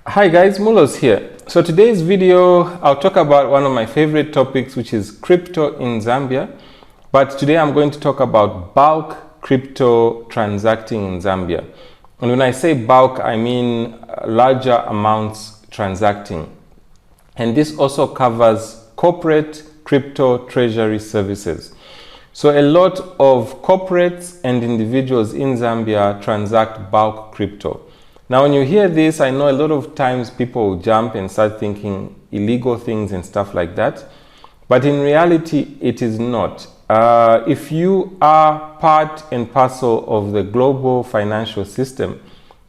Hi guys, Mulos here. So today's video, I'll talk about one of my favorite topics, which is crypto in Zambia. But today I'm going to talk about bulk crypto transacting in Zambia. And when I say bulk, I mean larger amounts transacting. And this also covers corporate crypto treasury services. So a lot of corporates and individuals in Zambia transact bulk crypto. Now, when you hear this, I know a lot of times people will jump and start thinking illegal things and stuff like that. But in reality, it is not. If you are part and parcel of the global financial system,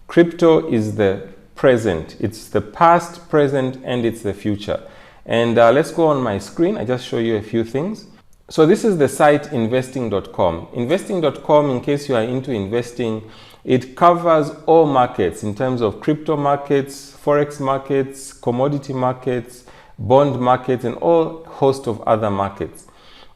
crypto is the present. It's the past, present, and it's the future. And let's go on my screen. I just show you a few things. So this is the site investing.com. Investing.com, in case you are into investing, it covers all markets in terms of crypto markets, forex markets, commodity markets, bond markets, and all host of other markets.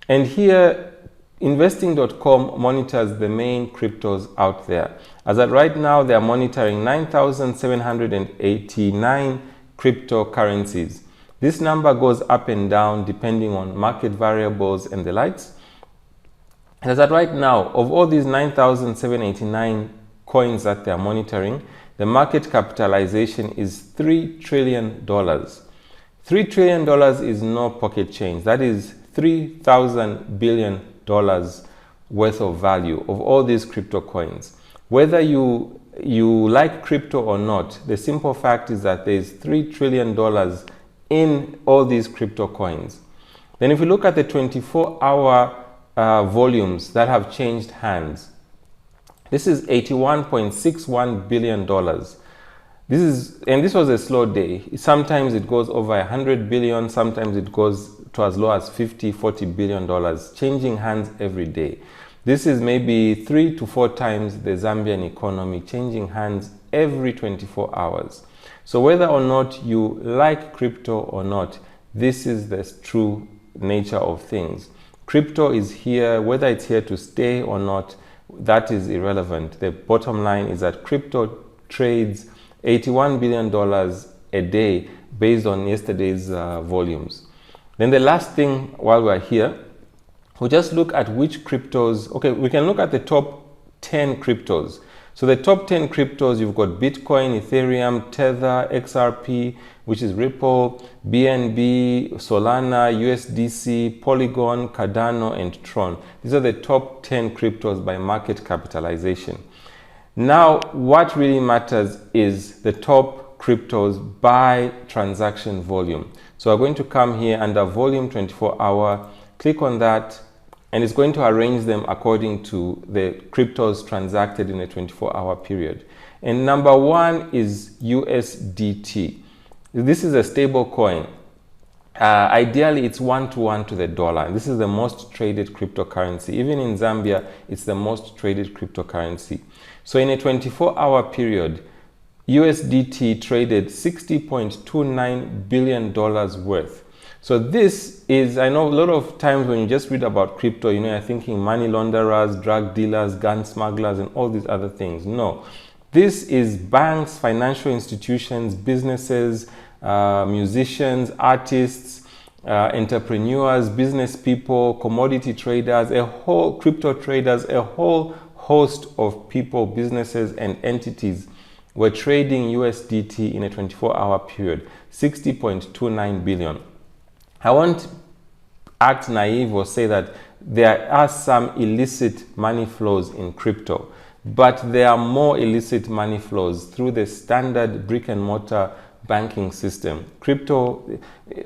And here, investing.com monitors the main cryptos out there. As at right now, they are monitoring 9,789 cryptocurrencies. This number goes up and down depending on market variables and the likes. And as at right now, of all these 9,789 coins that they are monitoring, the market capitalization is $3 trillion. $3 trillion is no pocket change. That is $3,000 billion worth of value of all these crypto coins. Whether you like crypto or not, the simple fact is that there is $3 trillion in all these crypto coins. Then if you look at the 24-hour volumes that have changed hands, this is $81.61 billion. This was a slow day. Sometimes it goes over 100 billion, sometimes it goes to as low as 50, $40 billion, changing hands every day. This is maybe 3 to 4 times the Zambian economy, changing hands every 24 hours. So whether or not you like crypto or not, this is the true nature of things. Crypto is here, whether it's here to stay or not, that is irrelevant. The bottom line is that crypto trades $81 billion a day based on yesterday's volumes. Then the last thing while we're here, we'll just look at which cryptos. Okay, we can look at the top 10 cryptos. So the top 10 cryptos, you've got Bitcoin, Ethereum, Tether, XRP, which is Ripple, BNB, Solana, USDC, Polygon, Cardano, and Tron. These are the top 10 cryptos by market capitalization. Now, what really matters is the top cryptos by transaction volume. So we're going to come here under volume 24-hour, click on that, and it's going to arrange them according to the cryptos transacted in a 24-hour period. And number one is USDT. This is a stable coin. Ideally, it's 1-to-1 to the dollar. This is the most traded cryptocurrency. Even in Zambia, it's the most traded cryptocurrency. So in a 24-hour period, USDT traded $60.29 billion worth. So this is, I know a lot of times when you just read about crypto, you're thinking money launderers, drug dealers, gun smugglers, and all these other things. No, this is banks, financial institutions, businesses, musicians, artists, entrepreneurs, business people, commodity traders, crypto traders, a whole host of people, businesses, and entities were trading USDT in a 24-hour period, 60.29 billion. I won't act naive or say that there are some illicit money flows in crypto, but there are more illicit money flows through the standard brick and mortar banking system. Crypto,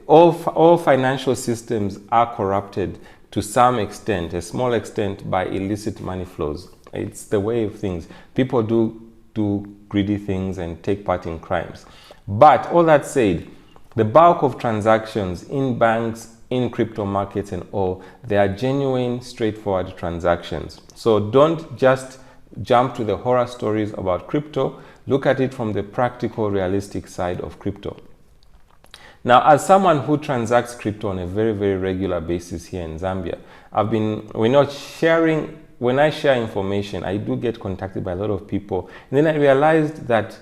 all financial systems are corrupted to some extent, a small extent, by illicit money flows. It's the way of things. People do greedy things and take part in crimes. But all that said, the bulk of transactions in banks, in crypto markets and all, they are genuine, straightforward transactions. So don't just jump to the horror stories about crypto. Look at it from the practical, realistic side of crypto. Now, as someone who transacts crypto on a very, very regular basis here in Zambia, when I share information, I do get contacted by a lot of people. And then I realized that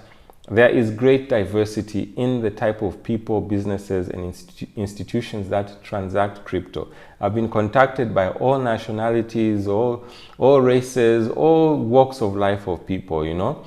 there is great diversity in the type of people, businesses, and institutions that transact crypto. I've been contacted by all nationalities, all races, all walks of life of people, you know.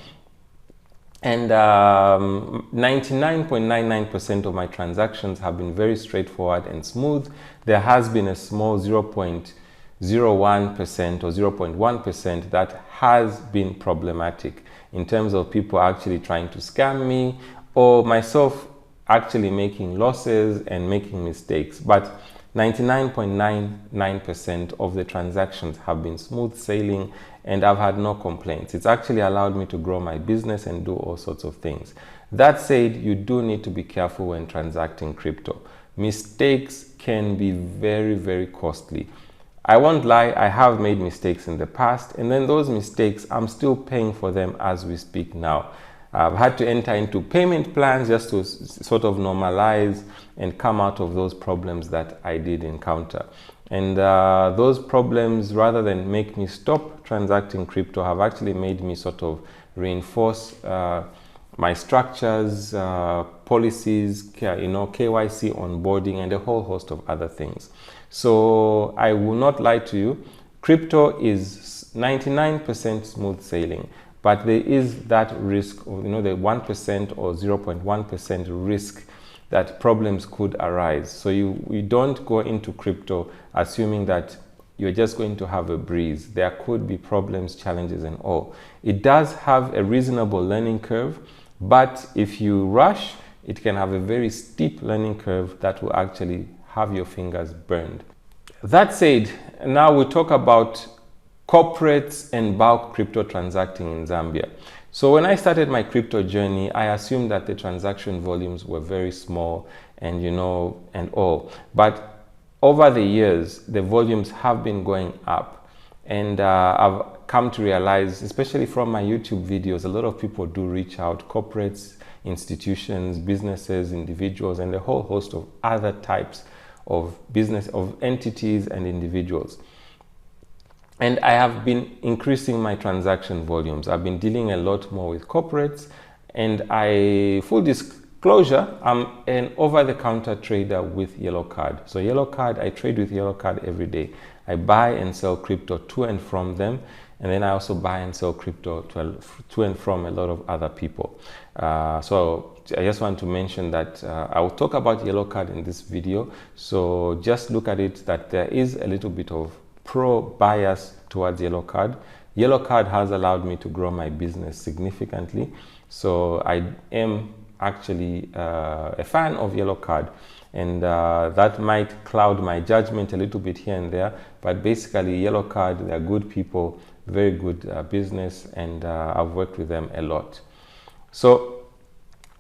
And 99.99% of my transactions have been very straightforward and smooth. There has been a small 0.01% or 0.1% that has been problematic in terms of people actually trying to scam me, or myself actually making losses and making mistakes. But 99.99% of the transactions have been smooth sailing, and I've had no complaints. It's actually allowed me to grow my business and do all sorts of things. That said, you do need to be careful when transacting crypto. Mistakes can be very, very costly. I won't lie, I have made mistakes in the past, and then those mistakes, I'm still paying for them as we speak now. I've had to enter into payment plans just to sort of normalize and come out of those problems that I did encounter. And those problems, rather than make me stop transacting crypto, have actually made me sort of reinforce my structures, policies, you know, KYC onboarding, and a whole host of other things. So I will not lie to you, crypto is 99% smooth sailing, but there is that risk of, you know, the 1% or 0.1% risk that problems could arise. So you don't go into crypto assuming that you're just going to have a breeze. There could be problems, challenges, and all. It does have a reasonable learning curve, but if you rush, it can have a very steep learning curve that will actually have your fingers burned. That said, now we talk about corporates and bulk crypto transacting in Zambia. So when I started my crypto journey, I assumed that the transaction volumes were very small and, you know, and all. But over the years, the volumes have been going up. And I've come to realize, especially from my YouTube videos, a lot of people do reach out, corporates, institutions, businesses, individuals, and a whole host of other types of business, of entities and individuals. And I have been increasing my transaction volumes. I've been dealing a lot more with corporates, and full disclosure, I'm an over-the-counter trader with Yellow Card. So Yellow Card, I trade with Yellow Card every day. I buy and sell crypto to and from them, and then I also buy and sell crypto to and from a lot of other people. So I just want to mention that I will talk about Yellow Card in this video. So just look at it that there is a little bit of pro-bias towards Yellow Card. Yellow Card has allowed me to grow my business significantly. So I am actually a fan of Yellow Card. And that might cloud my judgment a little bit here and there. But basically, Yellow Card, they're good people, very good business, and I've worked with them a lot. So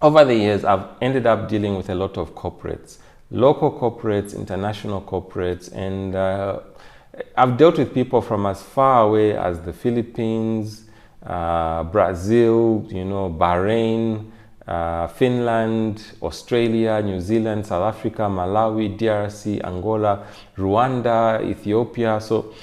over the years, I've ended up dealing with a lot of corporates, local corporates, international corporates, and I've dealt with people from as far away as the Philippines, Brazil, you know, Bahrain, Finland, Australia, New Zealand, South Africa, Malawi, DRC, Angola, Rwanda, Ethiopia. So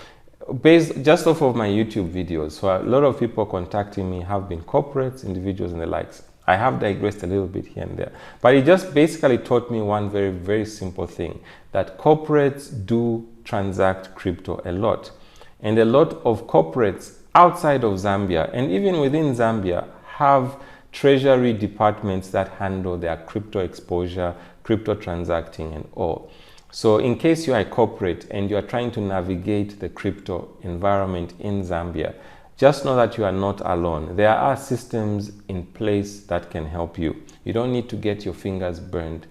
based just off of my YouTube videos, so a lot of people contacting me have been corporates, individuals, and the likes. I have digressed a little bit here and there, but it just basically taught me one very, very simple thing, that corporates do transact crypto a lot. And a lot of corporates outside of Zambia and even within Zambia have treasury departments that handle their crypto exposure, crypto transacting, and all. So in case you are a corporate and you are trying to navigate the crypto environment in Zambia, just know that you are not alone. There are systems in place that can help you. You don't need to get your fingers burned.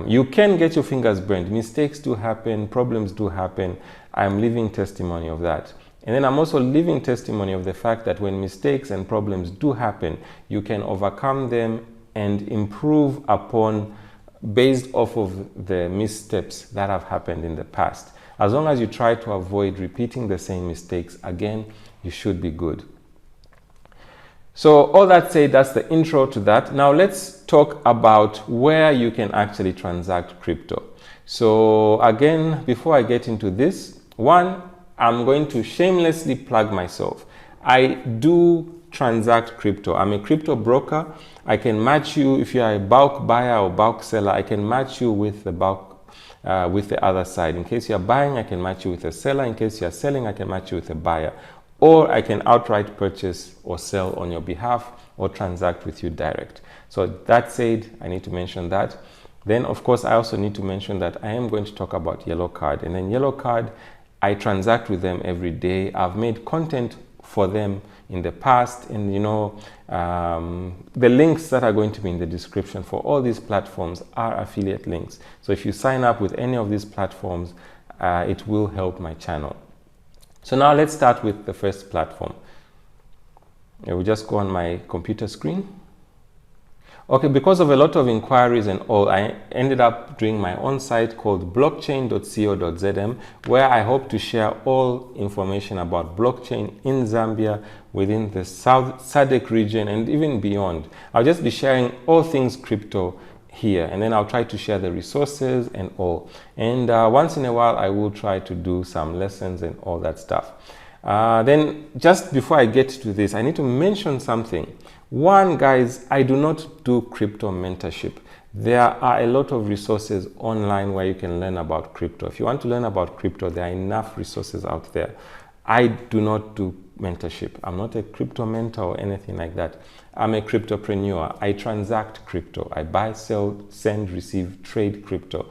You can get your fingers burned. Mistakes do happen, problems do happen. I'm living testimony of that. And then I'm also living testimony of the fact that when mistakes and problems do happen, you can overcome them and improve upon based off of the missteps that have happened in the past. As long as you try to avoid repeating the same mistakes again, you should be good. So all that said, that's the intro to that. Now let's talk about where you can actually transact crypto. So again, before I get into this, one, I'm going to shamelessly plug myself. I do transact crypto. I'm a crypto broker. I can match you if you are a bulk buyer or bulk seller. I can match you with the bulk with the other side. In case you're buying, I can match you with a seller. In case you're selling, I can match you with a buyer. Or I can outright purchase or sell on your behalf or transact with you direct. So that said, I need to mention that. Then, of course, I also need to mention that I am going to talk about Yellow Card. And then Yellow Card, I transact with them every day. I've made content for them in the past, and the links that are going to be in the description for all these platforms are affiliate links. So if you sign up with any of these platforms, it will help my channel. So now let's start with the first platform. I will just go on my computer screen. Okay, because of a lot of inquiries and all, I ended up doing my own site called blockchain.co.zm, where I hope to share all information about blockchain in Zambia, within the South SADC region, and even beyond. I'll just be sharing all things crypto here, and then I'll try to share the resources and all. And once in a while, I will try to do some lessons and all that stuff. Then just before I get to this, I need to mention something. One, guys, I do not do crypto mentorship. There are a lot of resources online where you can learn about crypto. If you want to learn about crypto, there are enough resources out there. I do not do mentorship. I'm not a crypto mentor or anything like that. I'm a cryptopreneur. I transact crypto. I buy, sell, send, receive, trade crypto.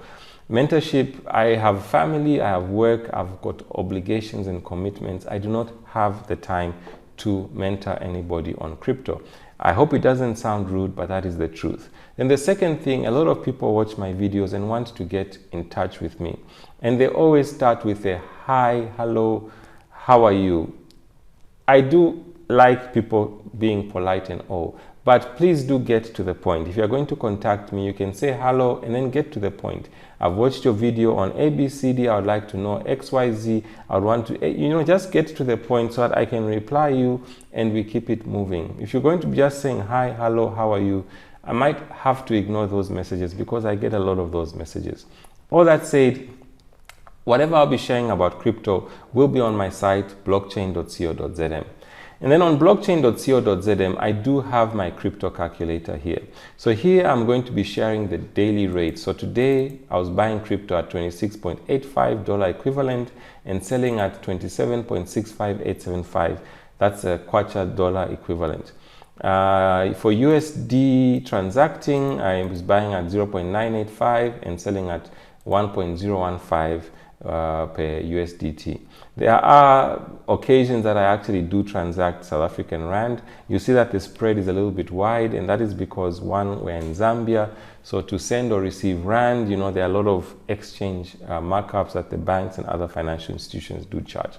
Mentorship, I have family, I have work, I've got obligations and commitments. I do not have the time to mentor anybody on crypto. I hope it doesn't sound rude, but that is the truth. Then the second thing, a lot of people watch my videos and want to get in touch with me. And they always start with a hi, hello, how are you? I do like people being polite and all, but please do get to the point. If you're going to contact me, you can say hello and then get to the point. I've watched your video on ABCD. I would like to know XYZ. I would want to, just get to the point so that I can reply you and we keep it moving. If you're going to be just saying hi, hello, how are you? I might have to ignore those messages because I get a lot of those messages. All that said, whatever I'll be sharing about crypto will be on my site, blockchain.co.zm. And then on blockchain.co.zm, I do have my crypto calculator here. So here I'm going to be sharing the daily rate. So today I was buying crypto at $26.85 equivalent and selling at 27.65875. That's a kwacha dollar equivalent. For USD transacting, I was buying at 0.985 and selling at 1.015 per USDT. There are occasions that I actually do transact South African Rand. You see that the spread is a little bit wide, and that is because one, we're in Zambia. So to send or receive Rand, there are a lot of exchange markups that the banks and other financial institutions do charge.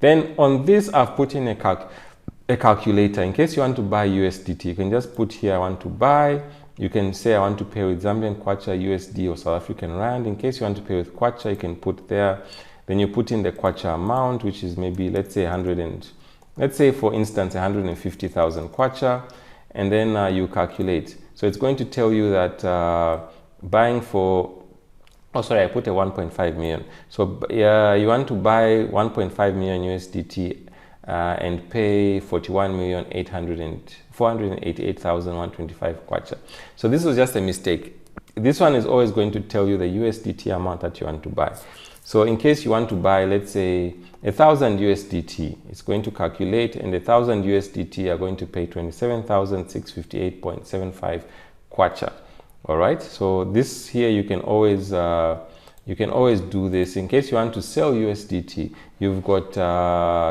Then on this, I've put in a calculator. In case you want to buy USDT, you can just put here, I want to buy. You can say I want to pay with Zambian kwacha, USD, or South African Rand. In case you want to pay with kwacha, you can put there. Then you put in the kwacha amount, which is maybe, let's say for instance, 150,000 kwacha, and then you calculate. So it's going to tell you that buying for, I put a 1.5 million. So you want to buy 1.5 million USDT and pay 488,125 kwacha. So this was just a mistake. This one is always going to tell you the USDT amount that you want to buy. So in case you want to buy, let's say 1,000 USDT, it's going to calculate, and 1,000 USDT are going to pay 27,658.75 kwacha. All right. So this here, you can always do this. In case you want to sell USDT, you've got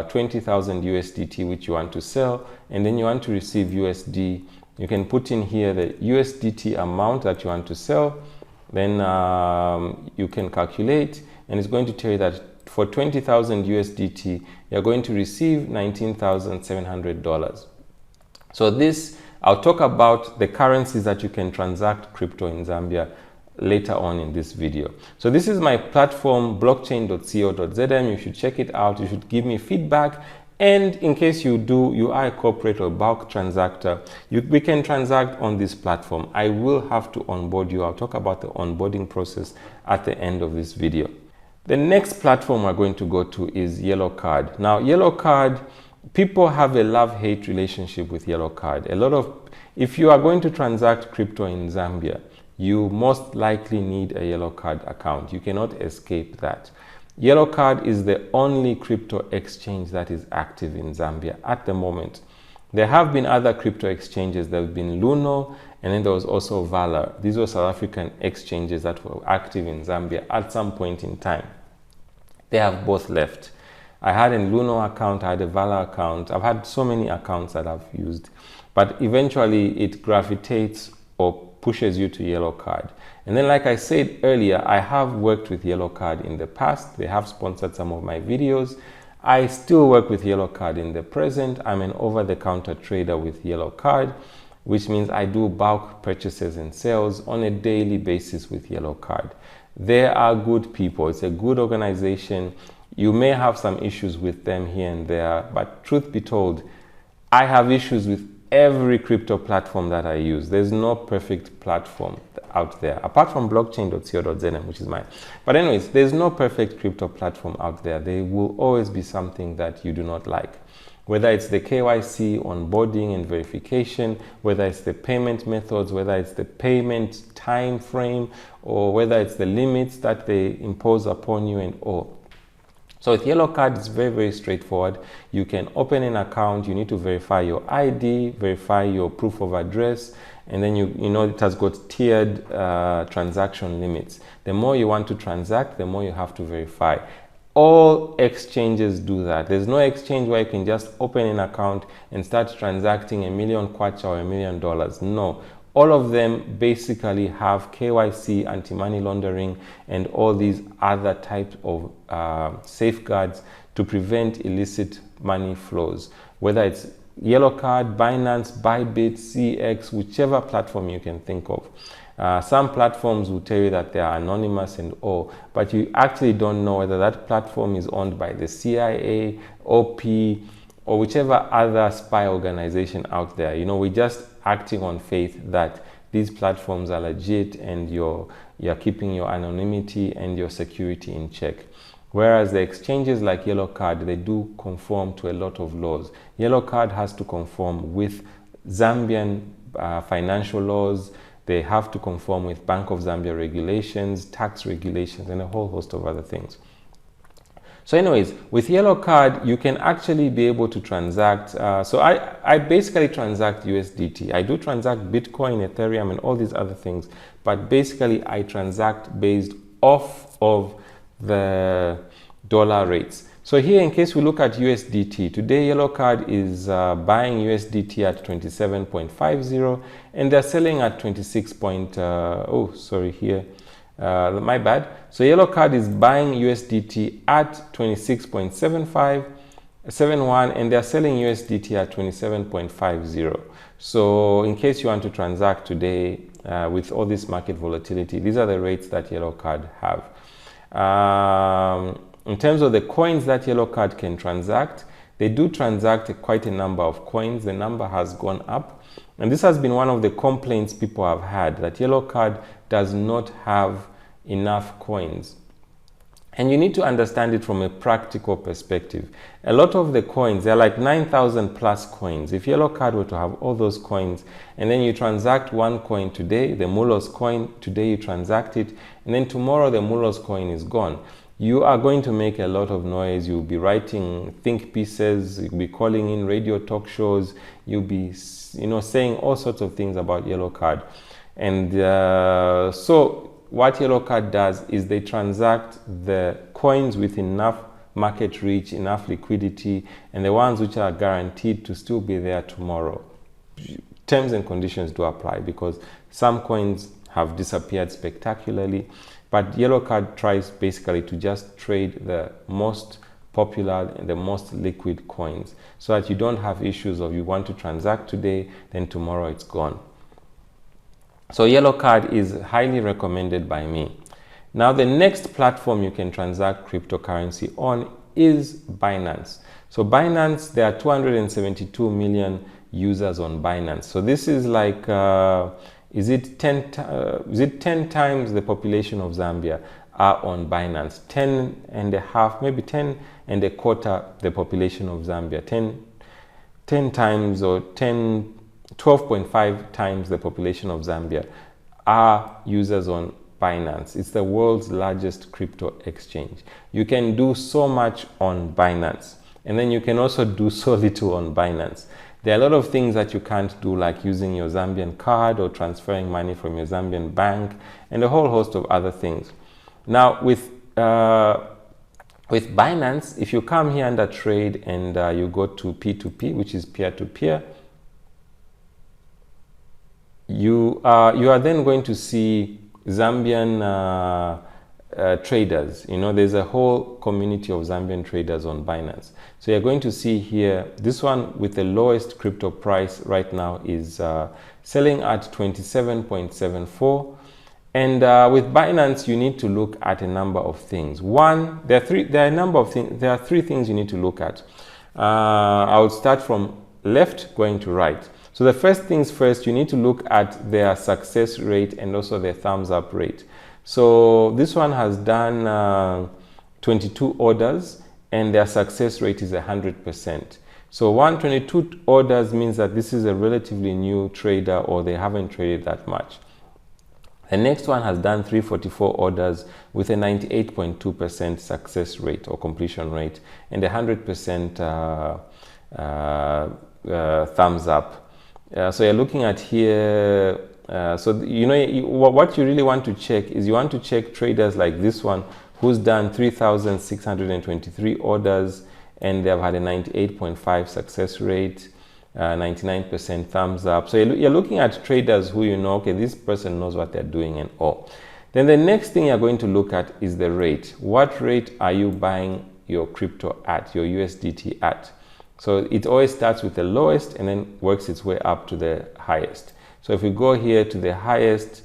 20,000 USDT which you want to sell, and then you want to receive USD. You can put in here the USDT amount that you want to sell. Then you can calculate, and it's going to tell you that for 20,000 USDT, you're going to receive $19,700. So this, I'll talk about the currencies that you can transact crypto in Zambia later on in this video. So this is my platform, blockchain.co.zm. You should check it out. You should give me feedback. And in case you are a corporate or bulk transactor, we can transact on this platform. I will have to onboard you. I'll talk about the onboarding process at the end of this video. The next platform we're going to go to is Yellow Card. Now, Yellow Card people have a love-hate relationship with yellow card. If you are going to transact crypto in Zambia, you most likely need a yellow card account. You cannot escape that. Yellow card is the only crypto exchange that is active in Zambia at the moment. There have been other crypto exchanges. There have been Luno, and then there was also Valor. These were South African exchanges that were active in Zambia at some point in time. They have both left. I had a Luno account, I had a Valor account. I've had so many accounts that I've used, but eventually it gravitates or pushes you to yellow card. And then, like I said earlier, I have worked with yellow card in the past. They have sponsored some of my videos. I still work with yellow card in the present. I'm an over-the-counter trader with yellow card, which means I do bulk purchases and sales on a daily basis with yellow card. They are good people. It's a good organization. You may have some issues with them here and there, but truth be told, I have issues with every crypto platform that I use. There's no perfect platform out there, apart from blockchain.co.zm, which is mine. But anyways, there's no perfect crypto platform out there. There will always be something that you do not like. Whether it's the KYC, onboarding and verification, whether it's the payment methods, whether it's the payment time frame, or whether it's the limits that they impose upon you and all. So with yellow card, it's very, very straightforward. You can open an account, you need to verify your ID, verify your proof of address, and then you know it has got tiered transaction limits. The more you want to transact, the more you have to verify. All exchanges do that. There's no exchange where you can just open an account and start transacting $1 million kwacha or $1 million. No. All of them basically have KYC, anti-money laundering, and all these other types of safeguards to prevent illicit money flows. Whether it's yellow card, Binance, Bybit, CX, whichever platform you can think of. Some platforms will tell you that they are anonymous and all, but you actually don't know whether that platform is owned by the CIA, OP, or whichever other spy organization out there. You know, we're just acting on faith that these platforms are legit and you're keeping your anonymity and your security in check. Whereas the exchanges like Yellow Card, they do conform to a lot of laws. Yellow Card has to conform with Zambian financial laws. They have to conform with Bank of Zambia regulations, tax regulations, and a whole host of other things. So anyways, with Yellow Card, you can actually be able to transact. So I basically transact USDT. I do transact Bitcoin, Ethereum, and all these other things. But basically, I transact based off of the dollar rates. So here, in case we look at USDT, today Yellow Card is buying USDT at 27.50, and they're selling at 26. My bad. So Yellow Card is buying USDT at 26.71, and they're selling USDT at 27.50. So in case you want to transact today with all this market volatility, these are the rates that Yellow Card have. In terms of the coins that Yellow Card can transact, they do transact quite a number of coins. The number has gone up. And this has been one of the complaints people have had, that Yellow Card does not have enough coins. And you need to understand it from a practical perspective. A lot of the coins, they're like 9,000 plus coins. If Yellow Card were to have all those coins, and then you transact one coin today, the Mulos coin, today you transact it, and then tomorrow the Mulos coin is gone, you are going to make a lot of noise. You'll be writing think pieces, you'll be calling in radio talk shows, you'll be saying all sorts of things about Yellow Card. And so what Yellow Card does is they transact the coins with enough market reach, enough liquidity, and the ones which are guaranteed to still be there tomorrow. Terms and conditions do apply, because some coins have disappeared spectacularly, but Yellow Card tries basically to just trade the most popular and the most liquid coins, so that you don't have issues of you want to transact today, then tomorrow it's gone. So Yellow Card is highly recommended by me. Now the next platform you can transact cryptocurrency on is Binance. So Binance, there are 272 million users on Binance. So this is like, is it 10 times the population of Zambia are on Binance? 10 and a half, maybe 10 and a quarter the population of Zambia. 10 10 times or 12.5 times the population of Zambia are users on Binance. It's the world's largest crypto exchange. You can do so much on Binance, and then you can also do so little on Binance. There are a lot of things that you can't do, like using your Zambian card or transferring money from your Zambian bank, and a whole host of other things. Now, with Binance, if you come here under trade and you go to P2P, which is peer-to-peer, you are then going to see Zambian traders. You know, there's a whole community of Zambian traders on Binance. So you're going to see here, this one with the lowest crypto price right now is selling at 27.74. And with Binance, you need to look at a number of things. One, there are three things you need to look at. I would start from left going to right. So the first things first, you need to look at their success rate and also their thumbs up rate. So this one has done 22 orders and their success rate is 100%. So 122 orders means that this is a relatively new trader, or they haven't traded that much. The next one has done 344 orders with a 98.2% success rate or completion rate and 100% thumbs up. So you're looking at here, so you know what you really want to check is you want to check traders like this one who's done 3,623 orders and they've had a 98.5 success rate, 99% thumbs up. So you're looking at traders who you know, okay, this person knows what they're doing and all. Then the next thing you're going to look at is the rate. What rate are you buying your crypto at, your USDT at? So it always starts with the lowest and then works its way up to the highest. So if we go here to the highest,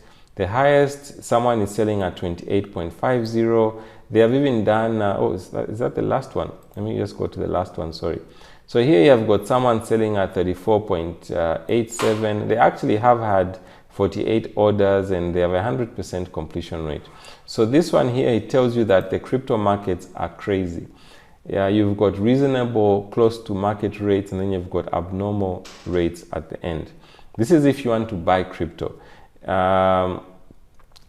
someone is selling at 28.50. They have even done, is that the last one? Let me just go to the last one, sorry. So here you have got someone selling at 34.87. They actually have had 48 orders and they have a 100% completion rate. So this one here, it tells you that the crypto markets are crazy. Yeah, you've got reasonable, close to market rates, and then you've got abnormal rates at the end. This is if you want to buy crypto. Now,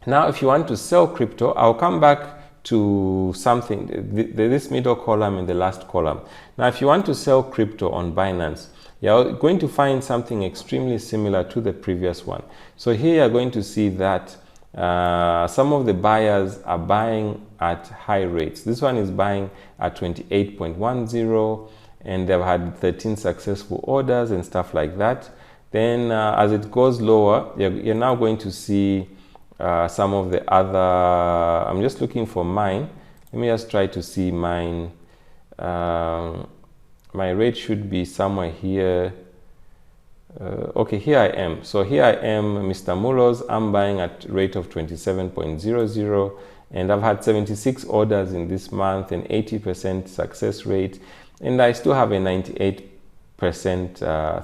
if you want to sell crypto, I'll come back to something, this middle column and the last column. Now, if you want to sell crypto on Binance, you're going to find something extremely similar to the previous one. So here you're going to see that some of the buyers are buying at high rates. This one is buying at 28.10 and they've had 13 successful orders and stuff like that. Then as it goes lower, you're now going to see some of the other, I'm just looking for mine. Let me just try to see mine. My rate should be somewhere here. Okay, here I am. So here I am, Mr. Mulos. I'm buying at rate of 27.00 and I've had 76 orders in this month and 80% success rate, and I still have a 98%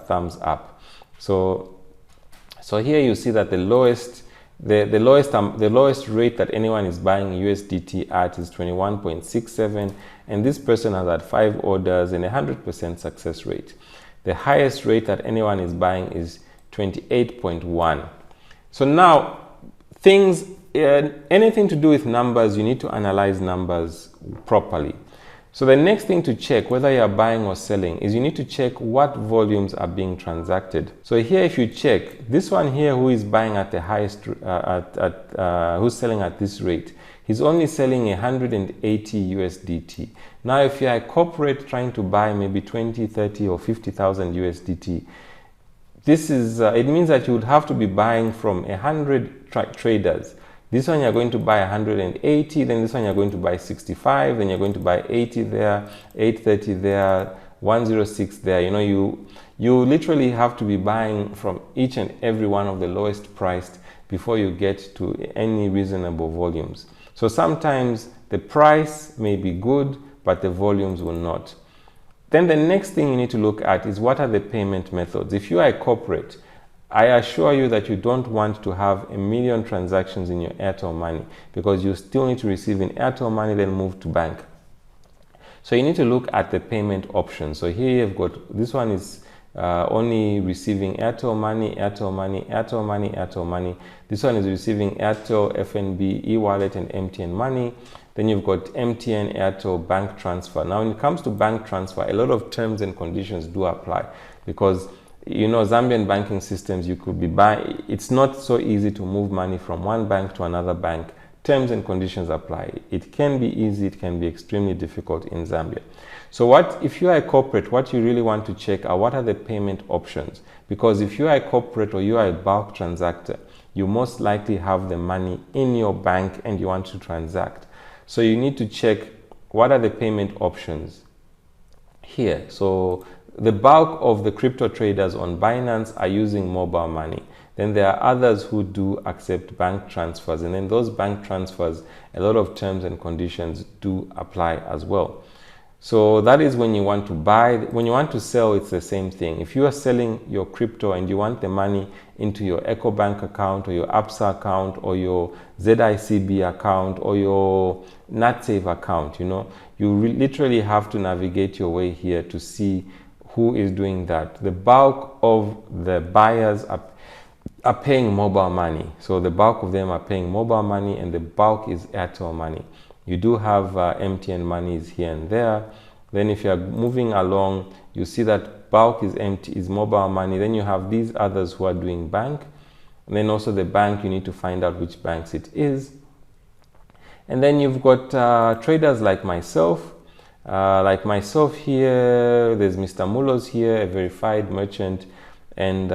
thumbs up. So here you see that the lowest rate that anyone is buying USDT at is 21.67, and this person has had 5 orders and a 100% success rate. The highest rate that anyone is buying is 28.1. So now anything to do with numbers, you need to analyze numbers properly. So the next thing to check whether you are buying or selling is you need to check what volumes are being transacted. So here, if you check this one here, who is buying at the highest, who's selling at this rate, he's only selling 180 USDT. Now, if you are a corporate trying to buy maybe 20, 30 or 50,000 USDT, this is, it means that you would have to be buying from 100 traders. This one you're going to buy 180, then this one you're going to buy 65, then you're going to buy 80 there, 830 there, 106 there. You know, you literally have to be buying from each and every one of the lowest priced before you get to any reasonable volumes. So sometimes the price may be good, but the volumes will not. Then the next thing you need to look at is what are the payment methods. If you are a corporate, I assure you that you don't want to have 1 million transactions in your Airtel Money, because you still need to receive in Airtel Money, then move to bank. So you need to look at the payment options. So here you've got, this one is only receiving Airtel money, Airtel money, Airtel money, Airtel money. This one is receiving Airtel, FNB, e-wallet, and MTN money. Then you've got MTN, Airtel, bank transfer. Now, when it comes to bank transfer, a lot of terms and conditions do apply because, you know, Zambian banking systems, you could be buying, it's not so easy to move money from one bank to another bank. Terms and conditions apply. It can be easy, it can be extremely difficult in Zambia. So if you are a corporate, what you really want to check are what are the payment options? Because if you are a corporate or you are a bulk transactor, you most likely have the money in your bank and you want to transact. So you need to check what are the payment options here. So the bulk of the crypto traders on Binance are using mobile money. Then there are others who do accept bank transfers. And then those bank transfers, a lot of terms and conditions do apply as well. So that is when you want to buy. When you want to sell, it's the same thing. If you are selling your crypto and you want the money into your EcoBank account or your ABSA account or your ZICB account or your NatSave account, you know, you literally have to navigate your way here to see who is doing that. The bulk of the buyers are paying mobile money. So the bulk of them are paying mobile money and the bulk is Airtel money. You do have MTN monies here and there. Then if you're moving along, you see that bulk is mobile money. Then you have these others who are doing bank. And then also the bank, you need to find out which banks it is. And then you've got traders like myself. Here, there's Mr. Mulos here, a verified merchant. And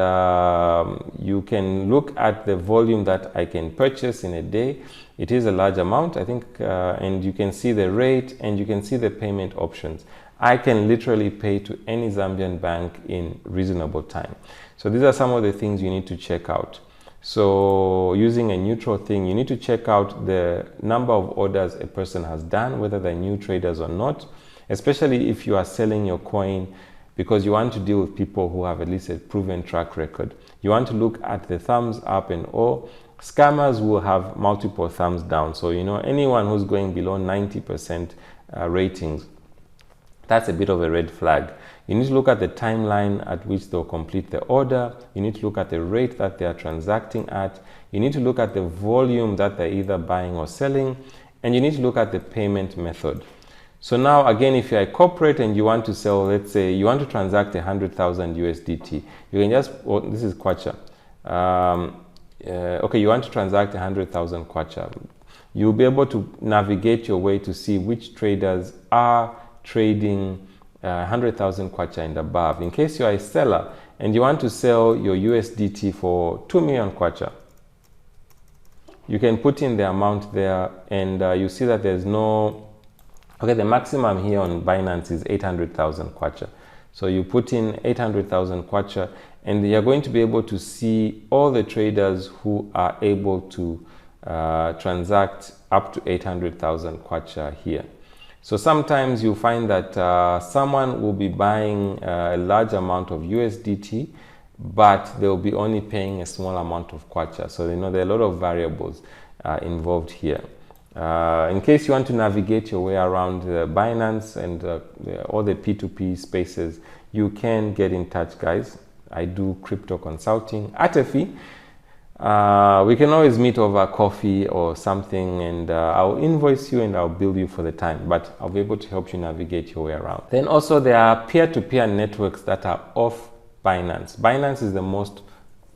you can look at the volume that I can purchase in a day. It is a large amount, I think, and you can see the rate and you can see the payment options. I can literally pay to any Zambian bank in reasonable time. So these are some of the things you need to check out. So using a neutral thing, you need to check out the number of orders a person has done, whether they're new traders or not, especially if you are selling your coin, because you want to deal with people who have at least a proven track record. You want to look at the thumbs up and all. Scammers will have multiple thumbs down. So, you know, anyone who's going below 90% ratings, that's a bit of a red flag. You need to look at the timeline at which they'll complete the order. You need to look at the rate that they are transacting at. You need to look at the volume that they're either buying or selling. And you need to look at the payment method. So now, again, if you're a corporate and you want to sell, let's say you want to transact 100,000 USDT, you can just, this is Kwacha. Okay, you want to transact 100,000 Kwacha. You'll be able to navigate your way to see which traders are trading 100,000 Kwacha and above. In case you are a seller and you want to sell your USDT for 2 million Kwacha, you can put in the amount there and you see that there's no, okay, the maximum here on Binance is 800,000 Kwacha. So you put in 800,000 Kwacha and you're going to be able to see all the traders who are able to transact up to 800,000 Kwacha here. So sometimes you find that someone will be buying a large amount of USDT, but they'll be only paying a small amount of Kwacha. So, you know, there are a lot of variables involved here. In case you want to navigate your way around Binance and all the P2P spaces, you can get in touch, guys. I do crypto consulting at a fee. We can always meet over coffee or something and I'll invoice you and I'll bill you for the time, but I'll be able to help you navigate your way around. Then also there are peer-to-peer networks that are off Binance. Binance is the most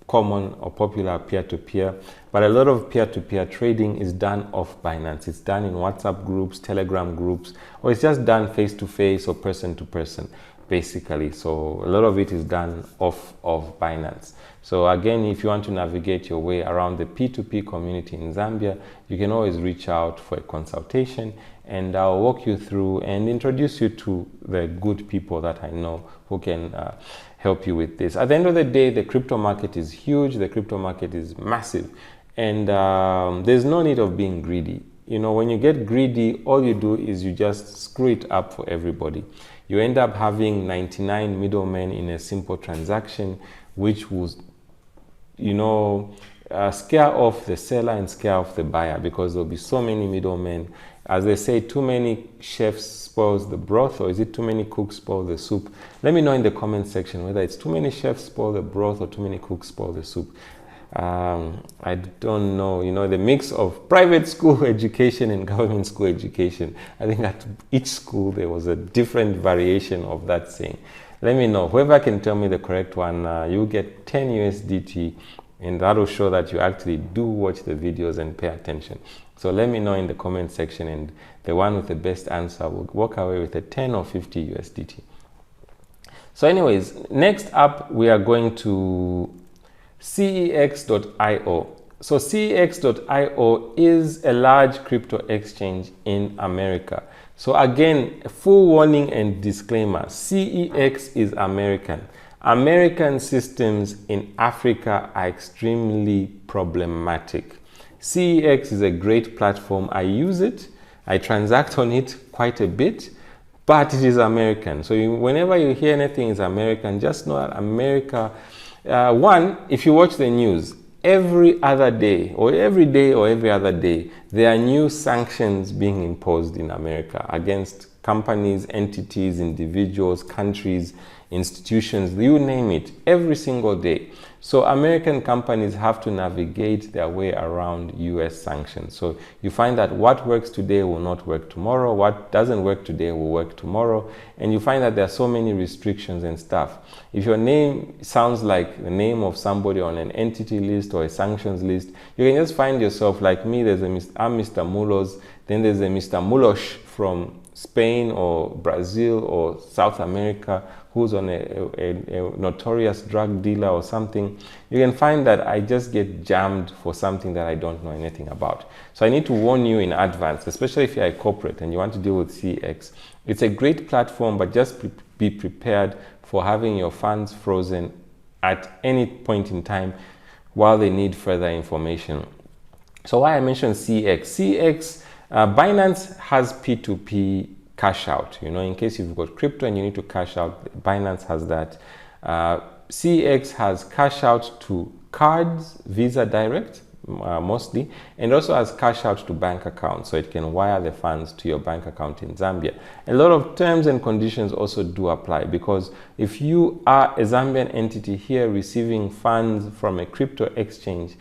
common or popular peer-to-peer, but a lot of peer-to-peer trading is done off Binance. It's done in WhatsApp groups, Telegram groups, or it's just done face-to-face or person-to-person, basically. So a lot of it is done off of Binance. So again, if you want to navigate your way around the P2P community in Zambia, you can always reach out for a consultation and I'll walk you through and introduce you to the good people that I know who can help you with this. At the end of the day, the crypto market is huge. The crypto market is massive. And there's no need of being greedy. You know, when you get greedy, all you do is you just screw it up for everybody. You end up having 99 middlemen in a simple transaction, which will, you know, scare off the seller and scare off the buyer because there'll be so many middlemen As they say, too many chefs spoils the broth, or is it too many cooks spoil the soup? Let me know in the comment section whether it's too many chefs spoil the broth or too many cooks spoil the soup. I don't know, you know, the mix of private school education and government school education. I think at each school there was a different variation of that saying. Let me know. Whoever can tell me the correct one, you'll get 10 USDT, and that will show that you actually do watch the videos and pay attention. So let me know in the comment section, and the one with the best answer will walk away with a 10 or 50 USDT. So anyways, next up we are going to cex.io. So cex.io is a large crypto exchange in America. So again, full warning and disclaimer, CEX is American. American systems in Africa are extremely problematic. CEX is a great platform. I use it. I transact on it quite a bit, but it is American. So whenever you hear anything is American, just know that America, one, if you watch the news, every other day or every other day, there are new sanctions being imposed in America against companies, entities, individuals, countries, institutions, you name it, every single day. So American companies have to navigate their way around US sanctions. So you find that what works today will not work tomorrow, what doesn't work today will work tomorrow, and you find that there are so many restrictions and stuff. If your name sounds like the name of somebody on an entity list or a sanctions list, you can just find yourself like me. I'm Mr. Mulos, then there's a Mr. Mulos from Spain or Brazil or South America who's on a notorious drug dealer or something. You can find that I just get jammed for something that I don't know anything about. So I need to warn you in advance, especially if you're a corporate and you want to deal with CX. It's a great platform, but just be prepared for having your funds frozen at any point in time while they need further information. So why I mentioned CX? Binance has P2P cash out. You know, in case you've got crypto and you need to cash out, Binance has that. CX has cash out to cards, Visa Direct mostly, and also has cash out to bank accounts, so it can wire the funds to your bank account in Zambia. A lot of terms and conditions also do apply, because if you are a Zambian entity here receiving funds from a crypto exchange,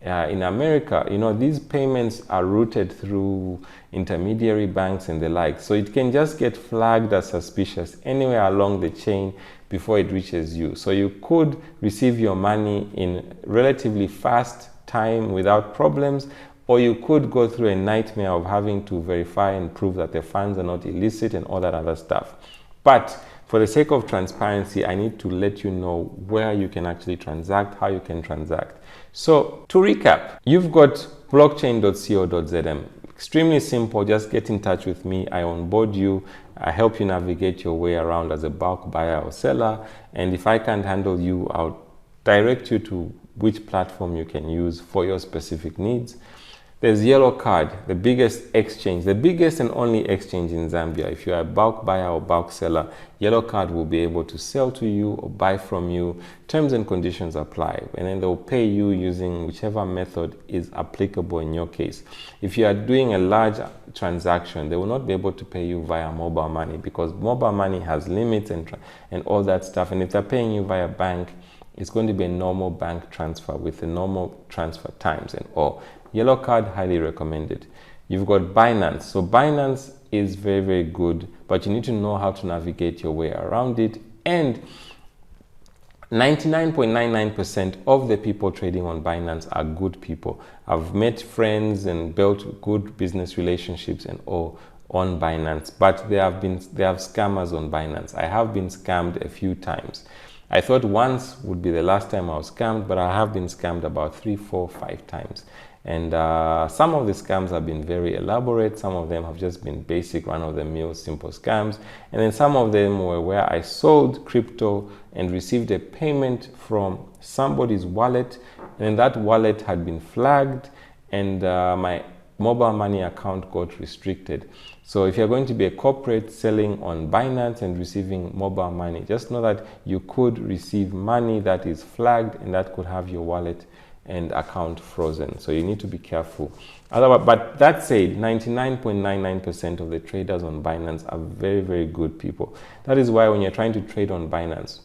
in America, you know, these payments are routed through intermediary banks and the like. So it can just get flagged as suspicious anywhere along the chain before it reaches you. So you could receive your money in relatively fast time without problems, or you could go through a nightmare of having to verify and prove that the funds are not illicit and all that other stuff. But for the sake of transparency, I need to let you know where you can actually transact, how you can transact. So to recap, you've got blockchain.co.zm. Extremely simple. Just get in touch with me. I onboard you. I help you navigate your way around as a bulk buyer or seller. And if I can't handle you, I'll direct you to which platform you can use for your specific needs. There's Yellow Card, the biggest exchange, the biggest and only exchange in Zambia. If you're a bulk buyer or bulk seller, Yellow Card will be able to sell to you or buy from you. Terms and conditions apply, and then they'll pay you using whichever method is applicable in your case. If you are doing a large transaction, they will not be able to pay you via mobile money, because mobile money has limits and all that stuff. And if they're paying you via bank, it's going to be a normal bank transfer with the normal transfer times and all. Yellow Card, highly recommended. You've got Binance. So Binance is very, very good, but you need to know how to navigate your way around it. And 99.99% of the people trading on Binance are good people. I've met friends and built good business relationships and all on Binance, but they have scammers on Binance. I have been scammed a few times. I thought once would be the last time I was scammed, but I have been scammed about 3, 4, 5 times. And some of the scams have been very elaborate. Some of them have just been basic, run-of-the-mill, simple scams. And then some of them were where I sold crypto and received a payment from somebody's wallet, and that wallet had been flagged, and my mobile money account got restricted. So if you're going to be a corporate selling on Binance and receiving mobile money, just know that you could receive money that is flagged and that could have your wallet and account frozen. So you need to be careful. Otherwise, but that said, 99.99% of the traders on Binance are very, very good people. That is why when you're trying to trade on Binance,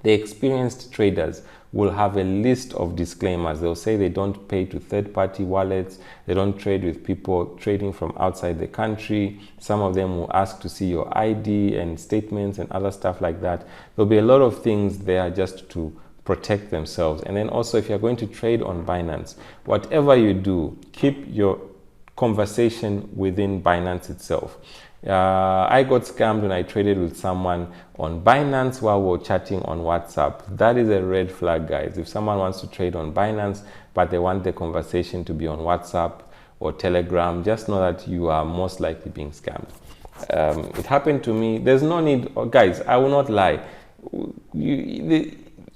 the experienced traders will have a list of disclaimers. They'll say they don't pay to third-party wallets, they don't trade with people trading from outside the country. Some of them will ask to see your ID and statements and other stuff like that. There'll be a lot of things there just to protect themselves. And then also, if you're going to trade on Binance, whatever you do, keep your conversation within Binance itself. I got scammed when I traded with someone on Binance while we were chatting on WhatsApp. That is a red flag, guys. If someone wants to trade on Binance, but they want the conversation to be on WhatsApp or Telegram, just know that you are most likely being scammed. It happened to me. There's no need, guys, I will not lie.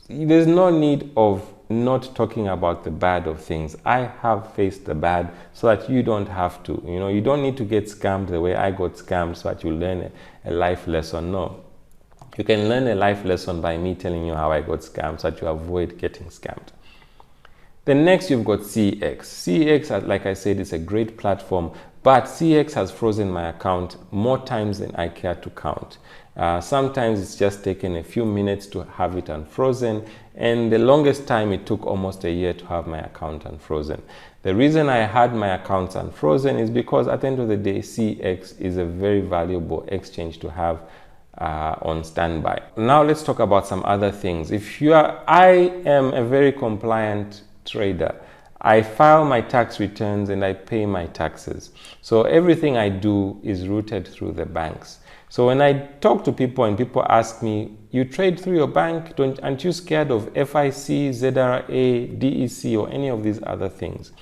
There's no need of not talking about the bad of things. I have faced the bad so that you don't have to. You know, you don't need to get scammed the way I got scammed so that you learn a life lesson. No. You can learn a life lesson by me telling you how I got scammed so that you avoid getting scammed. Then next you've got CX. CX, like I said, is a great platform, but CX has frozen my account more times than I care to count. Sometimes it's just taken a few minutes to have it unfrozen, and the longest time it took almost a year to have my account unfrozen. The reason I had my accounts unfrozen is because at the end of the day, CX is a very valuable exchange to have on standby. Now let's talk about some other things. I am a very compliant trader. I file my tax returns and I pay my taxes. So everything I do is routed through the banks. So when I talk to people and people ask me, you trade through your bank, aren't you scared of FIC, ZRA, DEC, or any of these other things?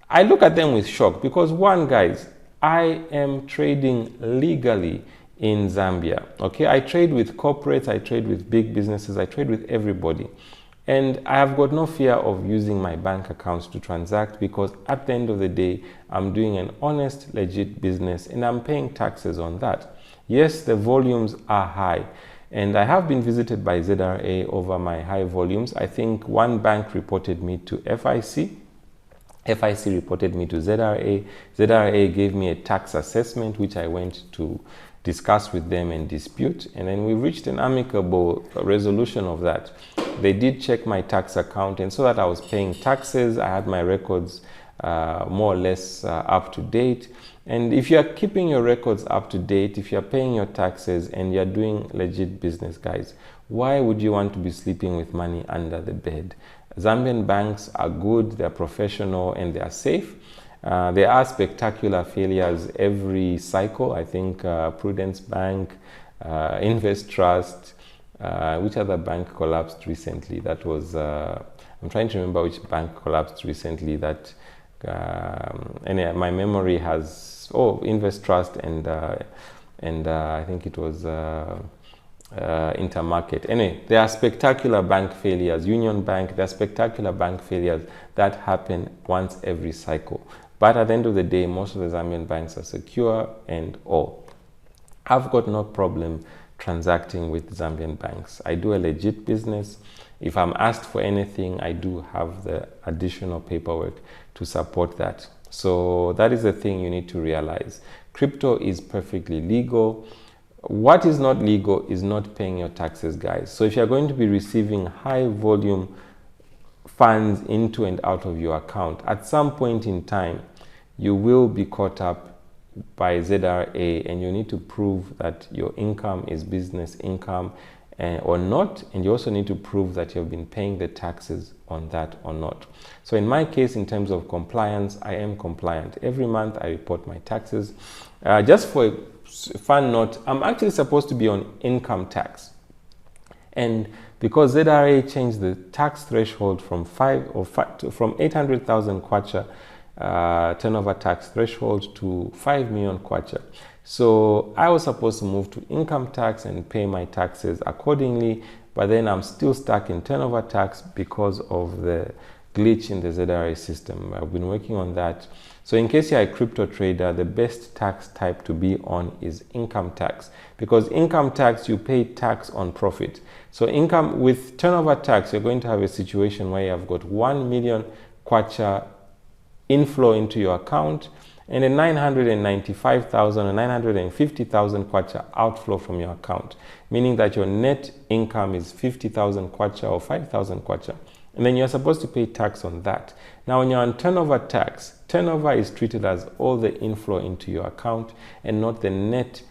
I look at them with shock because one, guys, I am trading legally in Zambia. Okay, I trade with corporates, I trade with big businesses, I trade with everybody. And I have got no fear of using my bank accounts to transact because at the end of the day, I'm doing an honest, legit business and I'm paying taxes on that. Yes, the volumes are high, and I have been visited by ZRA over my high volumes. I think one bank reported me to FIC. FIC reported me to ZRA. ZRA gave me a tax assessment, which I went to discuss with them and dispute, and then we reached an amicable resolution of that. They did check my tax account, and so that I was paying taxes. I had my records more or less up to date. And if you're keeping your records up to date, if you're paying your taxes and you're doing legit business, guys, why would you want to be sleeping with money under the bed? Zambian banks are good, they're professional, and they are safe. There are spectacular failures every cycle. I think Prudence Bank, Invest Trust, which other bank collapsed recently? That was, I'm trying to remember which bank collapsed recently that, anyway, my memory has, Invest Trust and I think it was Intermarket. Anyway, there are spectacular bank failures. Union Bank, there are spectacular bank failures that happen once every cycle. But at the end of the day, most of the Zambian banks are secure and all. I've got no problem transacting with Zambian banks. I do a legit business. If I'm asked for anything, I do have the additional paperwork to support that. So that is the thing you need to realize. Crypto is perfectly legal. What is not legal is not paying your taxes, guys. So if you're going to be receiving high volume funds into and out of your account, at some point in time, you will be caught up by ZRA and you need to prove that your income is business income or not, and you also need to prove that you've been paying the taxes on that or not. So in my case, in terms of compliance, I am compliant. Every month I report my taxes. Just for a fun note, I'm actually supposed to be on income tax, and because ZRA changed the tax threshold from 800,000 kwacha turnover tax threshold to 5 million kwacha. So I was supposed to move to income tax and pay my taxes accordingly, but then I'm still stuck in turnover tax because of the glitch in the ZRA system. I've been working on that. So in case you're a crypto trader, the best tax type to be on is income tax, because income tax, you pay tax on profit. So income with turnover tax, you're going to have a situation where you have got 1 million kwacha inflow into your account and a 995,000 or 950,000 kwacha outflow from your account, meaning that your net income is 50,000 kwacha or 5,000 kwacha. And then you're supposed to pay tax on that. Now, when you're on turnover tax, turnover is treated as all the inflow into your account and not the net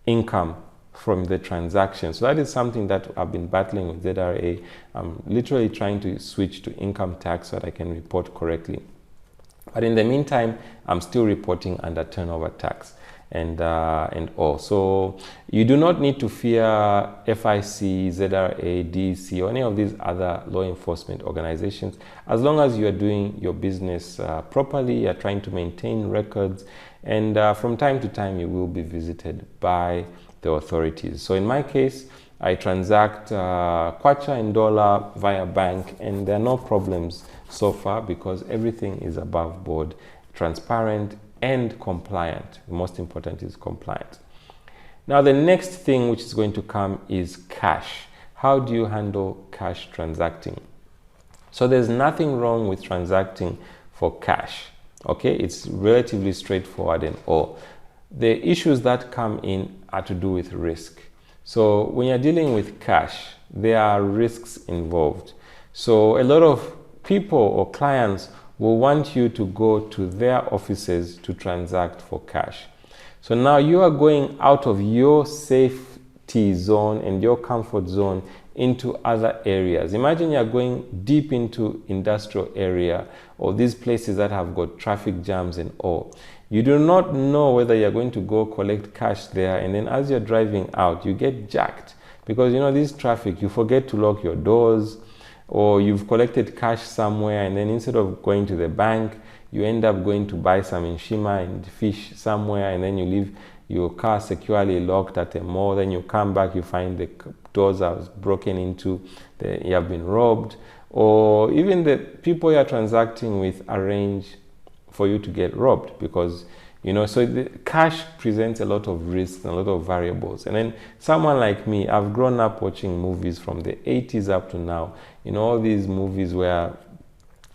income from the transaction. So that is something that I've been battling with ZRA. I'm literally trying to switch to income tax so that I can report correctly. But in the meantime, I'm still reporting under turnover tax and all. So you do not need to fear FIC, ZRA, DEC, or any of these other law enforcement organizations, as long as you are doing your business properly, you're trying to maintain records, and from time to time you will be visited by the authorities. So in my case, I transact kwacha and dollar via bank, and there are no problems so far because everything is above board, transparent and compliant. The most important is compliant. Now the next thing which is going to come is cash. How do you handle cash transacting? So there's nothing wrong with transacting for cash. Okay, it's relatively straightforward and all. The issues that come in are to do with risk. So when you're dealing with cash, there are risks involved. So a lot of people or clients will want you to go to their offices to transact for cash. So now you are going out of your safety zone and your comfort zone into other areas. Imagine you're going deep into industrial area or these places that have got traffic jams and all. You do not know whether you're going to go collect cash there, and then as you're driving out, you get jacked because you know this traffic, you forget to lock your doors, or you've collected cash somewhere, and then instead of going to the bank, you end up going to buy some inshima and fish somewhere, and then you leave your car securely locked at a mall. Then you come back, you find the doors are broken into, you have been robbed, or even the people you're transacting with arrange for you to get robbed, because you know, so the cash presents a lot of risks and a lot of variables. And then someone like me, I've grown up watching movies from the 80s up to now. You know, all these movies where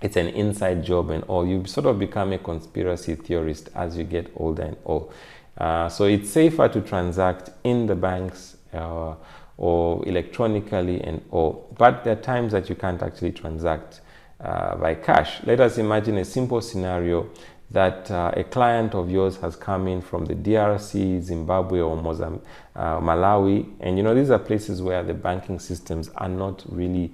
it's an inside job and all. You sort of become a conspiracy theorist as you get older and all. So it's safer to transact in the banks or electronically and all. But there are times that you can't actually transact by cash. Let us imagine a simple scenario that a client of yours has come in from the DRC, Zimbabwe, or Malawi, and you know these are places where the banking systems are not really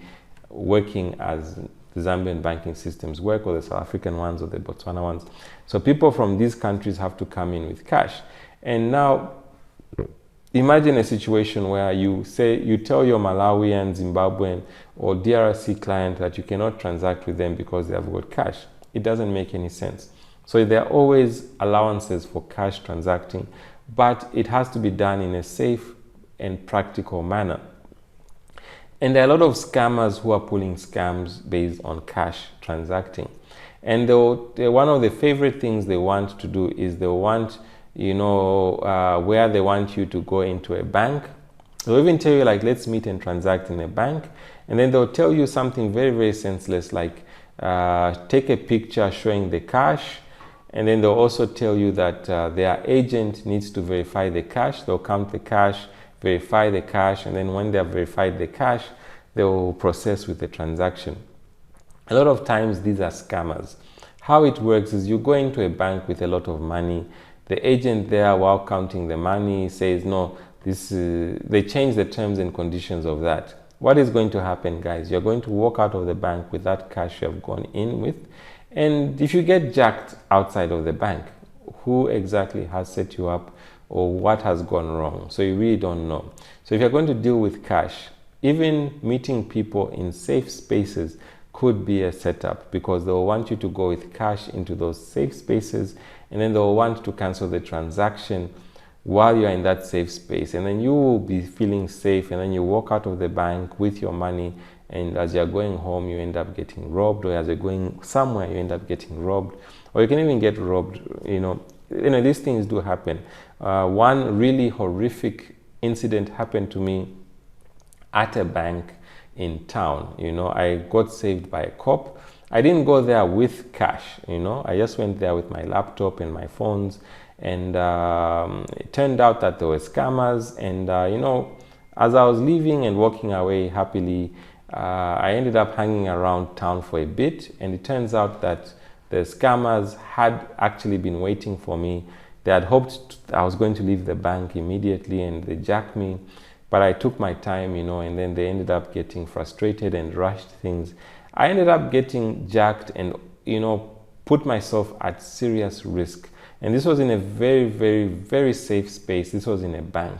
working as the Zambian banking systems work, or the South African ones, or the Botswana ones. So people from these countries have to come in with cash. And now imagine a situation where you tell your Malawian, Zimbabwean, or DRC client that you cannot transact with them because they have got cash. It doesn't make any sense. So there are always allowances for cash transacting, but it has to be done in a safe and practical manner. And there are a lot of scammers who are pulling scams based on cash transacting. And one of the favorite things they want to do is they want, you know, where they want you to go into a bank. They'll even tell you like, let's meet and transact in a bank. And then they'll tell you something very, very senseless like, take a picture showing the cash. And then they'll also tell you that their agent needs to verify the cash. They'll count the cash, verify the cash, and then when they have verified the cash, they will process with the transaction. A lot of times these are scammers. How it works is you go into a bank with a lot of money. The agent there, while counting the money, says, no, they change the terms and conditions of that. What is going to happen, guys? You're going to walk out of the bank with that cash you have gone in with. And if you get jacked outside of the bank, who exactly has set you up or what has gone wrong? So you really don't know. So if you're going to deal with cash, even meeting people in safe spaces could be a setup, because they'll want you to go with cash into those safe spaces, and then they'll want to cancel the transaction while you're in that safe space, and then you will be feeling safe, and then you walk out of the bank with your money and as you're going home, you end up getting robbed, or as you're going somewhere, you end up getting robbed, or you can even get robbed. These things do happen. One really horrific incident happened to me at a bank in town. I got saved by a cop. I didn't go there with cash. I just went there with my laptop and my phones, and it turned out that there were scammers. And as I was leaving and walking away happily, I ended up hanging around town for a bit, and it turns out that the scammers had actually been waiting for me. They had hoped I was going to leave the bank immediately, and they jacked me. But I took my time, and then they ended up getting frustrated and rushed things. I ended up getting jacked and, put myself at serious risk. And this was in a very, very, very safe space. This was in a bank.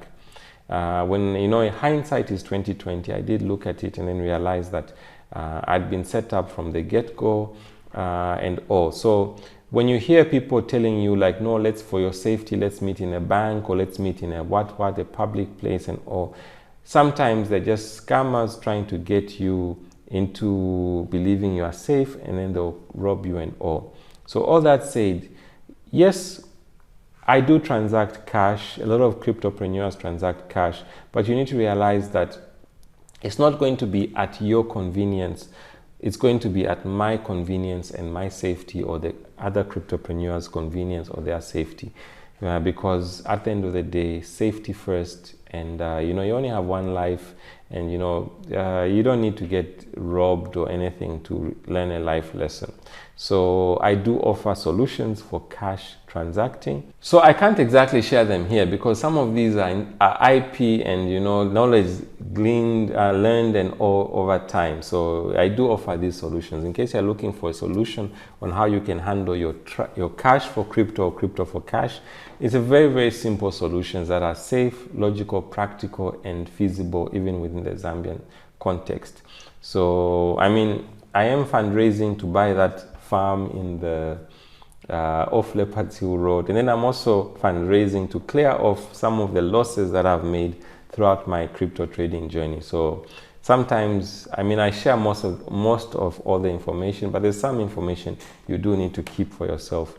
When, hindsight is 2020, I did look at it and then realized that I'd been set up from the get-go and all. So when you hear people telling you like, no, for your safety, let's meet in a bank, or let's meet in a public place and all, sometimes they're just scammers trying to get you into believing you are safe, and then they'll rob you and all. So all that said, yes, I do transact cash. A lot of cryptopreneurs transact cash, but you need to realize that it's not going to be at your convenience. It's going to be at my convenience and my safety, or the other cryptopreneurs' convenience or their safety. Because at the end of the day, safety first, and you only have one life, and you don't need to get robbed or anything to learn a life lesson. So I do offer solutions for cash transacting. So I can't exactly share them here because some of these are IP and knowledge gleaned, learned and all over time. So I do offer these solutions in case you're looking for a solution on how you can handle your cash for crypto or crypto for cash. It's a very, very simple solutions that are safe, logical, practical, and feasible even within the Zambian context. So I am fundraising to buy that farm in the off Leopards Hill Road, and then I'm also fundraising to clear off some of the losses that I've made throughout my crypto trading journey. So sometimes, I share most of all the information, but there's some information you do need to keep for yourself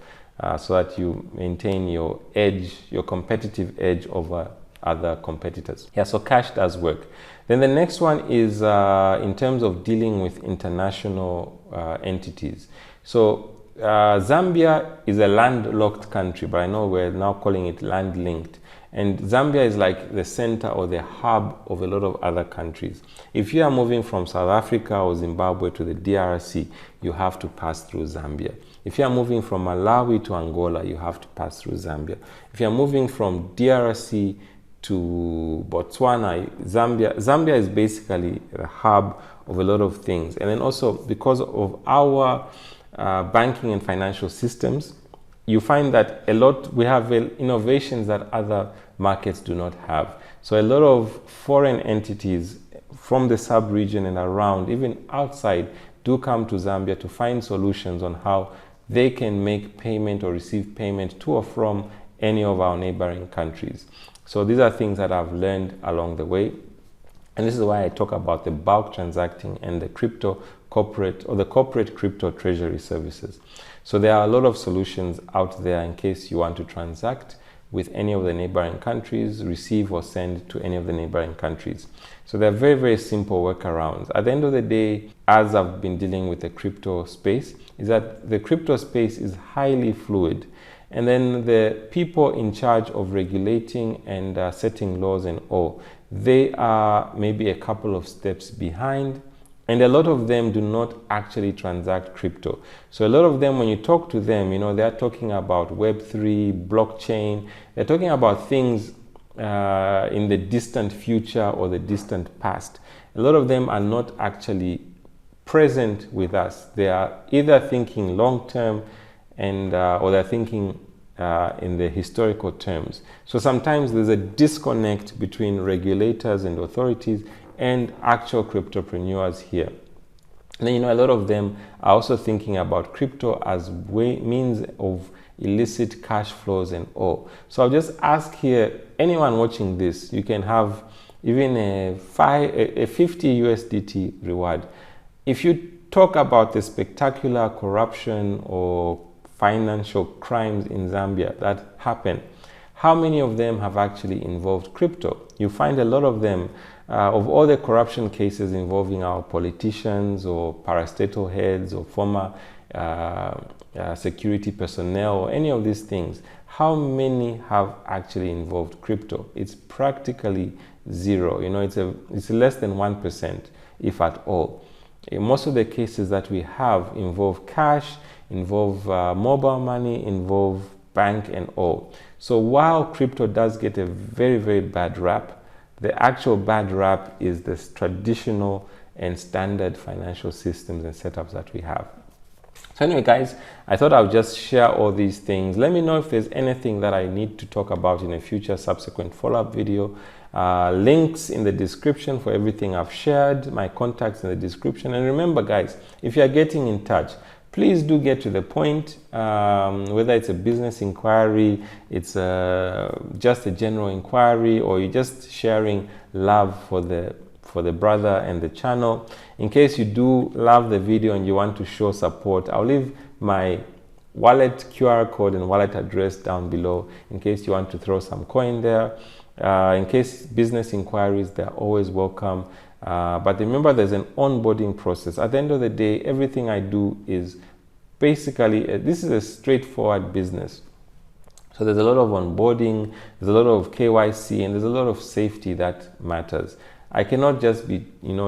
so that you maintain your edge, your competitive edge over other competitors. Yeah, so cash does work. Then the next one is in terms of dealing with international entities. So Zambia is a landlocked country, but I know we're now calling it land-linked. And Zambia is like the center or the hub of a lot of other countries. If you are moving from South Africa or Zimbabwe to the DRC, you have to pass through Zambia. If you are moving from Malawi to Angola, you have to pass through Zambia. If you are moving from DRC to Botswana, Zambia is basically the hub of a lot of things. And then also because of our banking and financial systems, you find that we have innovations that other markets do not have. So a lot of foreign entities from the sub-region and around, even outside, do come to Zambia to find solutions on how they can make payment or receive payment to or from any of our neighboring countries. So these are things that I've learned along the way. And this is why I talk about the bulk transacting and the corporate crypto treasury services. So there are a lot of solutions out there in case you want to transact with any of the neighboring countries, receive or send to any of the neighboring countries. So they're very, very simple workarounds. At the end of the day, as I've been dealing with the crypto space, is that the crypto space is highly fluid. And then the people in charge of regulating and setting laws and all, they are maybe a couple of steps behind. And a lot of them do not actually transact crypto. So a lot of them, when you talk to them, they're talking about Web3, blockchain. They're talking about things in the distant future or the distant past. A lot of them are not actually present with us. They are either thinking long-term or they're thinking in the historical terms. So sometimes there's a disconnect between regulators and authorities and actual cryptopreneurs here. And then, a lot of them are also thinking about crypto as means of illicit cash flows and all. So I'll just ask here, anyone watching this, you can have even a 50 USDT reward. If you talk about the spectacular corruption or financial crimes in Zambia that happen, how many of them have actually involved crypto? You find a lot of them, of all the corruption cases involving our politicians or parastatal heads or former security personnel or any of these things, how many have actually involved crypto? It's practically zero. You know, it's less than 1%, if at all. Most of the cases that we have involve cash, involve mobile money, involve bank and all. So while crypto does get a very, very bad rap, the actual bad rap is this traditional and standard financial systems and setups that we have. So anyway, guys, I thought I would just share all these things. Let me know if there's anything that I need to talk about in a future subsequent follow-up video. Links in the description for everything I've shared, my contacts in the description. And remember, guys, if you're getting in touch, please do get to the point, whether it's a business inquiry, it's just a general inquiry, or you're just sharing love for the brother and the channel. In case you do love the video and you want to show support, I'll leave my wallet QR code and wallet address down below in case you want to throw some coin there. In case business inquiries, they're always welcome. But remember, there's an onboarding process. At the end of the day, everything I do is basically, this is a straightforward business. So there's a lot of onboarding, there's a lot of KYC, and there's a lot of safety that matters. I cannot just be,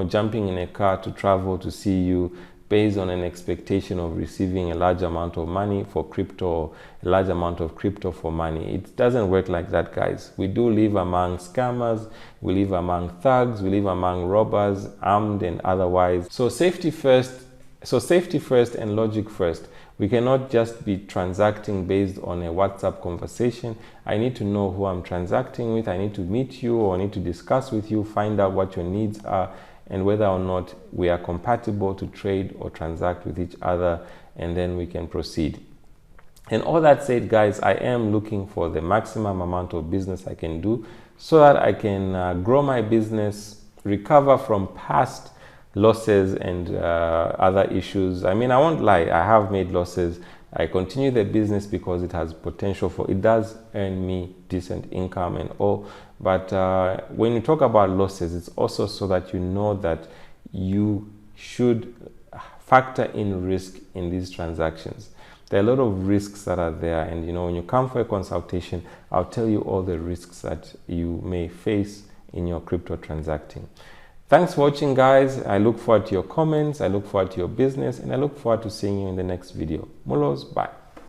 jumping in a car to travel to see you based on an expectation of receiving a large amount of money for crypto, or a large amount of crypto for money. It doesn't work like that, guys. We do live among scammers, we live among thugs, we live among robbers, armed and otherwise. So safety first and logic first. We cannot just be transacting based on a WhatsApp conversation. I need to know who I'm transacting with. I need to meet you, or I need to discuss with you, find out what your needs are, and whether or not we are compatible to trade or transact with each other, and then we can proceed. And all that said, guys, I am looking for the maximum amount of business I can do so that I can grow my business, recover from past losses and other issues. I mean, I won't lie, I have made losses. I continue the business because it has potential it does earn me decent income and all. But when you talk about losses, it's also so that you know that you should factor in risk in these transactions. There are a lot of risks that are there, and when you come for a consultation, I'll tell you all the risks that you may face in your crypto transacting. Thanks for watching, guys. I look forward to your comments, I look forward to your business, and I look forward to seeing you in the next video. Mulos, bye.